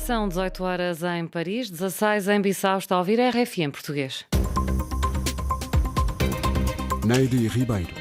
São 18 horas em Paris, 16 em Bissau. Está a ouvir a RFI em português. Neide Ribeiro.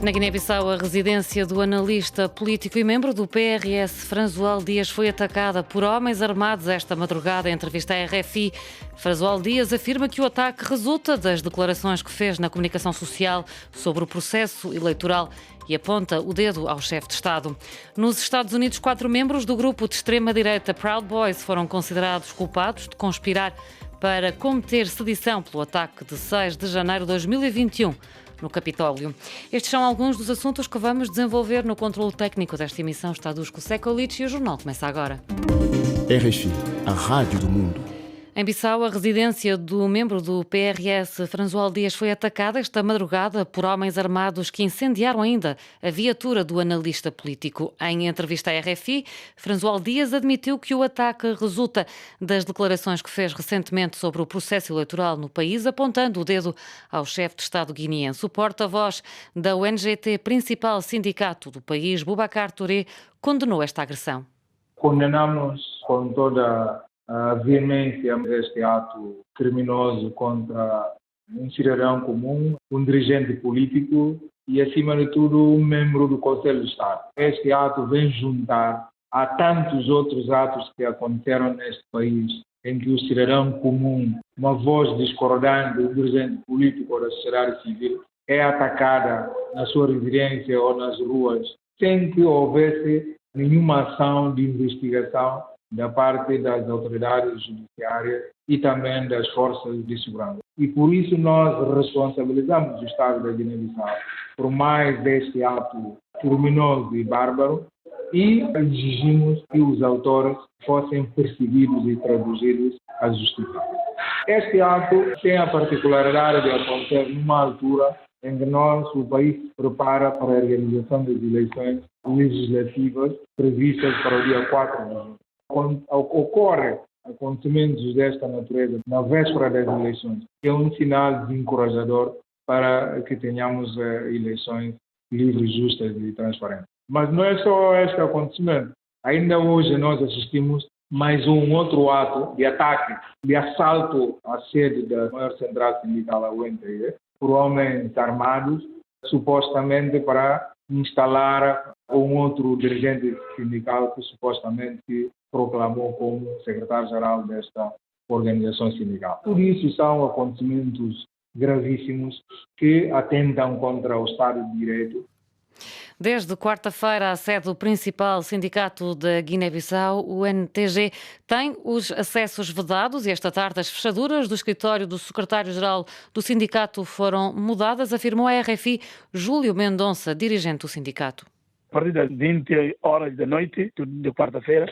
Na Guiné-Bissau, a residência do analista político e membro do PRS, François Dias, foi atacada por homens armados esta madrugada. Em entrevista à RFI, François Dias afirma que o ataque resulta das declarações que fez na comunicação social sobre o processo eleitoral e aponta o dedo ao chefe de Estado. Nos Estados Unidos, 4 membros do grupo de extrema-direita Proud Boys foram considerados culpados de conspirar para cometer sedição pelo ataque de 6 de janeiro de 2021 no Capitólio. Estes são alguns dos assuntos que vamos desenvolver no controle técnico desta emissão. Está Dusko Sekulic e o jornal começa agora. RFI, a rádio do mundo. Em Bissau, a residência do membro do PRS, François Dias, foi atacada esta madrugada por homens armados que incendiaram ainda a viatura do analista político. Em entrevista à RFI, François Dias admitiu que o ataque resulta das declarações que fez recentemente sobre o processo eleitoral no país, apontando o dedo ao chefe de Estado guineense. O porta-voz da ONGT, principal sindicato do país, Boubacar Touré, condenou esta agressão. Condenamos com toda a veemência este ato criminoso contra um cidadão comum, um dirigente político e, acima de tudo, um membro do Conselho de Estado. Este ato vem juntar a tantos outros atos que aconteceram neste país, em que o cidadão comum, uma voz discordante do dirigente político ou da sociedade civil, é atacada na sua residência ou nas ruas, sem que houvesse nenhuma ação de investigação da parte das autoridades judiciárias e também das forças de segurança. E por isso nós responsabilizamos o Estado da Guiné-Bissau por mais deste ato criminoso e bárbaro e exigimos que os autores fossem perseguidos e traduzidos à justiça. Este ato tem a particularidade de acontecer numa altura em que o país se prepara para a realização das eleições legislativas previstas para o dia 4 de junho. Quando ocorrem acontecimentos desta natureza na véspera das eleições, é um sinal desencorajador para que tenhamos eleições livres, justas e transparentes. Mas não é só este acontecimento. Ainda hoje nós assistimos mais um outro ato de ataque, de assalto à sede da maior central sindical, a UNTE, por homens armados, supostamente para instalar um outro dirigente sindical que supostamente proclamou como secretário-geral desta organização sindical. Tudo isso são acontecimentos gravíssimos que atentam contra o Estado de Direito. Desde quarta-feira, a sede do principal sindicato da Guiné-Bissau, o NTG, tem os acessos vedados e esta tarde as fechaduras do escritório do secretário-geral do sindicato foram mudadas, afirmou a RFI Júlio Mendonça, dirigente do sindicato. A partir das 20 horas da noite de quarta-feira,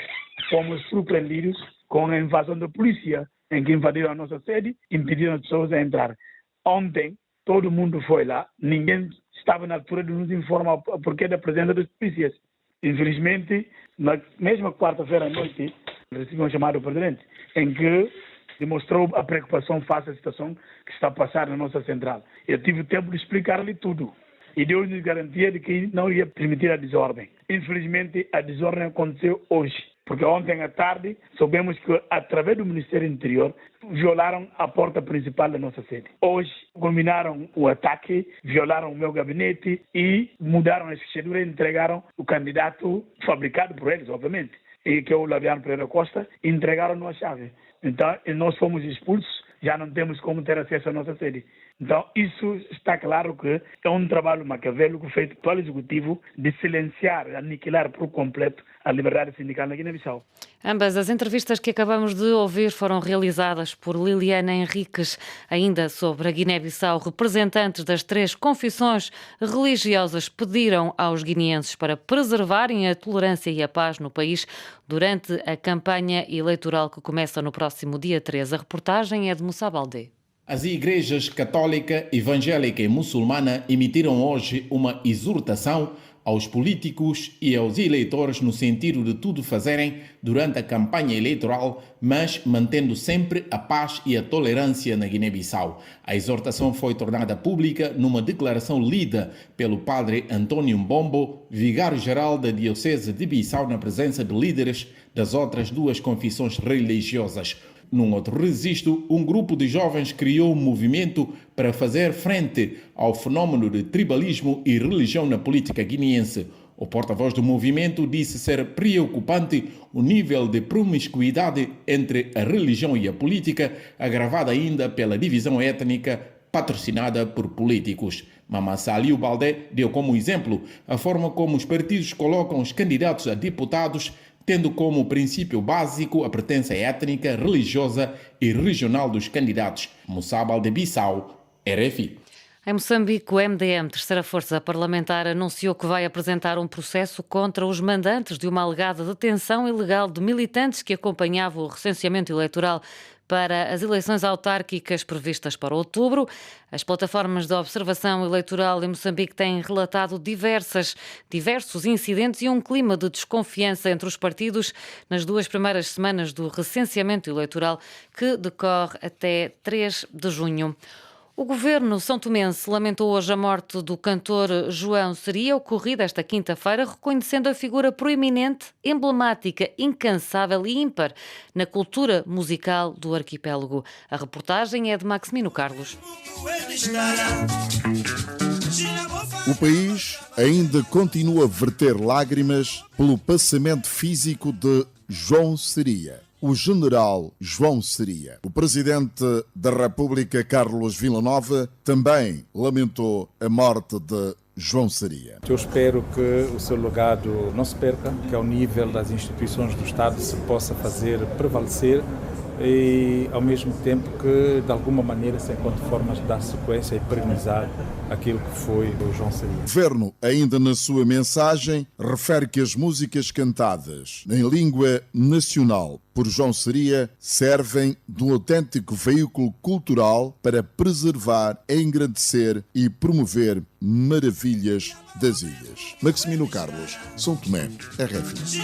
fomos surpreendidos com a invasão da polícia, em que invadiram a nossa sede e impediram as pessoas a entrar. Ontem, todo mundo foi lá, ninguém estava na altura de nos informar o porquê da presença das polícias. Infelizmente, na mesma quarta-feira à noite, recebi um chamado do presidente, em que demonstrou a preocupação face à situação que está a passar na nossa central. Eu tive o tempo de explicar-lhe tudo. E deu-nos garantia de que não ia permitir a desordem. Infelizmente, a desordem aconteceu hoje, porque ontem à tarde soubemos que, através do Ministério do Interior, violaram a porta principal da nossa sede. Hoje, combinaram o ataque, violaram o meu gabinete e mudaram as fechaduras e entregaram o candidato fabricado por eles, obviamente, e que é o Labiano Pereira Costa, e entregaram-nos a chave. Então, nós fomos expulsos, já não temos como ter acesso à nossa sede. Então, isso está claro que é um trabalho maquiavélico feito pelo Executivo de silenciar, aniquilar por completo a liberdade sindical na Guiné-Bissau. Ambas as entrevistas que acabamos de ouvir foram realizadas por Liliana Henriques. Ainda sobre a Guiné-Bissau, representantes das 3 confissões religiosas pediram aos guineenses para preservarem a tolerância e a paz no país durante a campanha eleitoral que começa no próximo dia 13. A reportagem é de Moussa Baldé. As igrejas católica, evangélica e muçulmana emitiram hoje uma exortação aos políticos e aos eleitores no sentido de tudo fazerem durante a campanha eleitoral, mas mantendo sempre a paz e a tolerância na Guiné-Bissau. A exortação foi tornada pública numa declaração lida pelo padre Antônio Mbombo, vigário-geral da Diocese de Bissau, na presença de líderes das outras duas confissões religiosas. Num outro registro, um grupo de jovens criou um movimento para fazer frente ao fenômeno de tribalismo e religião na política guineense. O porta-voz do movimento disse ser preocupante o nível de promiscuidade entre a religião e a política, agravada ainda pela divisão étnica patrocinada por políticos. Mama Saliu Baldé deu como exemplo a forma como os partidos colocam os candidatos a deputados, tendo como princípio básico a pertença étnica, religiosa e regional dos candidatos. Moussa Baldé-Bissau, RFI. Em Moçambique, o MDM, terceira força parlamentar, anunciou que vai apresentar um processo contra os mandantes de uma alegada detenção ilegal de militantes que acompanhavam o recenseamento eleitoral para as eleições autárquicas previstas para outubro. As plataformas de observação eleitoral em Moçambique têm relatado diversos incidentes e um clima de desconfiança entre os partidos nas 2 primeiras semanas do recenseamento eleitoral, que decorre até 3 de junho. O governo são-tomense lamentou hoje a morte do cantor João Seria, ocorrida esta quinta-feira, reconhecendo a figura proeminente, emblemática, incansável e ímpar na cultura musical do arquipélago. A reportagem é de Maximino Carlos. O país ainda continua a verter lágrimas pelo passamento físico de João Seria. O general João Seria. O presidente da República, Carlos Villanova, também lamentou a morte de João Seria. Eu espero que o seu legado não se perca, que ao nível das instituições do Estado se possa fazer prevalecer e, ao mesmo tempo, que de alguma maneira se encontre formas de dar sequência e perenizar aquilo que foi o João Seria. O governo, ainda na sua mensagem, refere que as músicas cantadas em língua nacional por João Seria servem de um autêntico veículo cultural para preservar, engrandecer e promover maravilhas das ilhas. Maximino Carlos, São Tomé, RFI.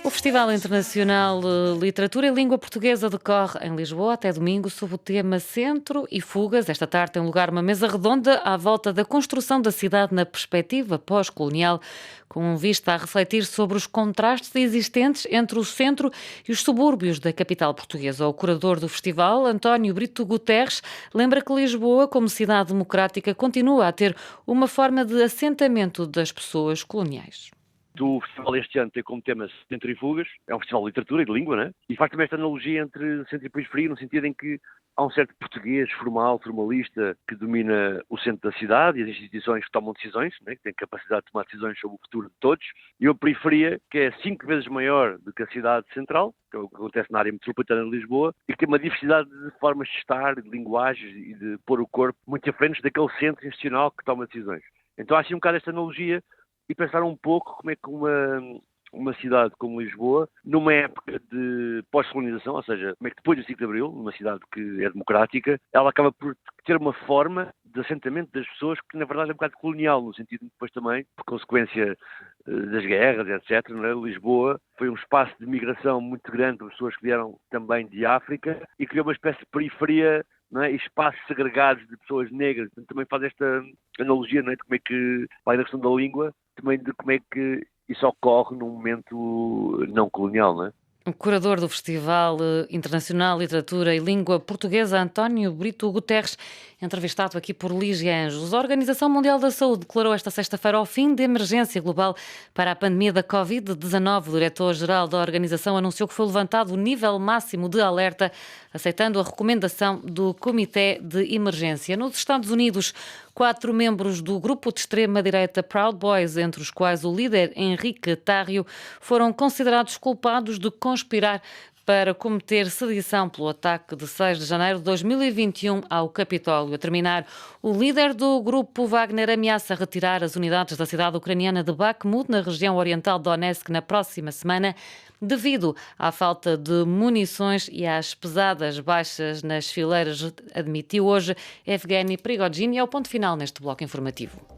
O Festival Internacional de Literatura e Língua Portuguesa decorre em Lisboa até domingo sob o tema Centro e Fugas. Esta tarde tem lugar uma mesa redonda à volta da construção da cidade na perspectiva pós-colonial, com vista a refletir sobre os contrastes existentes entre o centro e os subúrbios da capital portuguesa. O curador do festival, António Brito Guterres, lembra que Lisboa, como cidade democrática, continua a ter uma forma de assentamento das pessoas coloniais. O festival este ano tem como tema Centrifugas, é um festival de literatura e de língua, né? E faz também esta analogia entre centro e periferia, no sentido em que há um certo português formal, formalista, que domina o centro da cidade e as instituições que tomam decisões, né? Que têm capacidade de tomar decisões sobre o futuro de todos, e a periferia, que é 5 vezes maior do que a cidade central, que é o que acontece na área metropolitana de Lisboa, e que tem uma diversidade de formas de estar, de linguagens e de pôr o corpo muito diferentes daquele centro institucional que toma decisões. Então há assim um bocado esta analogia e pensar um pouco como é que uma cidade como Lisboa, numa época de pós-colonização, ou seja, como é que depois do 5 de Abril, numa cidade que é democrática, ela acaba por ter uma forma de assentamento das pessoas que na verdade é um bocado colonial, no sentido de depois também, por consequência das guerras, etc., não é? Lisboa foi um espaço de migração muito grande para pessoas que vieram também de África e criou uma espécie de periferia, não é? E espaços segregados de pessoas negras. Então, também faz esta analogia, não é? De como é que, vai na questão da língua, também de como é que isso ocorre num momento não colonial, não é? O curador do Festival Internacional Literatura e Língua Portuguesa, António Brito Guterres, entrevistado aqui por Lígia Anjos. A Organização Mundial da Saúde declarou esta sexta-feira o fim de emergência global para a pandemia da Covid-19. O diretor-geral da organização anunciou que foi levantado o nível máximo de alerta, aceitando a recomendação do Comitê de Emergência. Nos Estados Unidos, 4 membros do grupo de extrema-direita Proud Boys, entre os quais o líder Henrique Tarrio, foram considerados culpados de conspirar para cometer sedição pelo ataque de 6 de janeiro de 2021 ao Capitólio. A terminar, o líder do grupo Wagner ameaça retirar as unidades da cidade ucraniana de Bakhmut, na região oriental de Donetsk, na próxima semana, devido à falta de munições e às pesadas baixas nas fileiras, admitiu hoje Evgeny Prigozhin. E é o ponto final neste bloco informativo.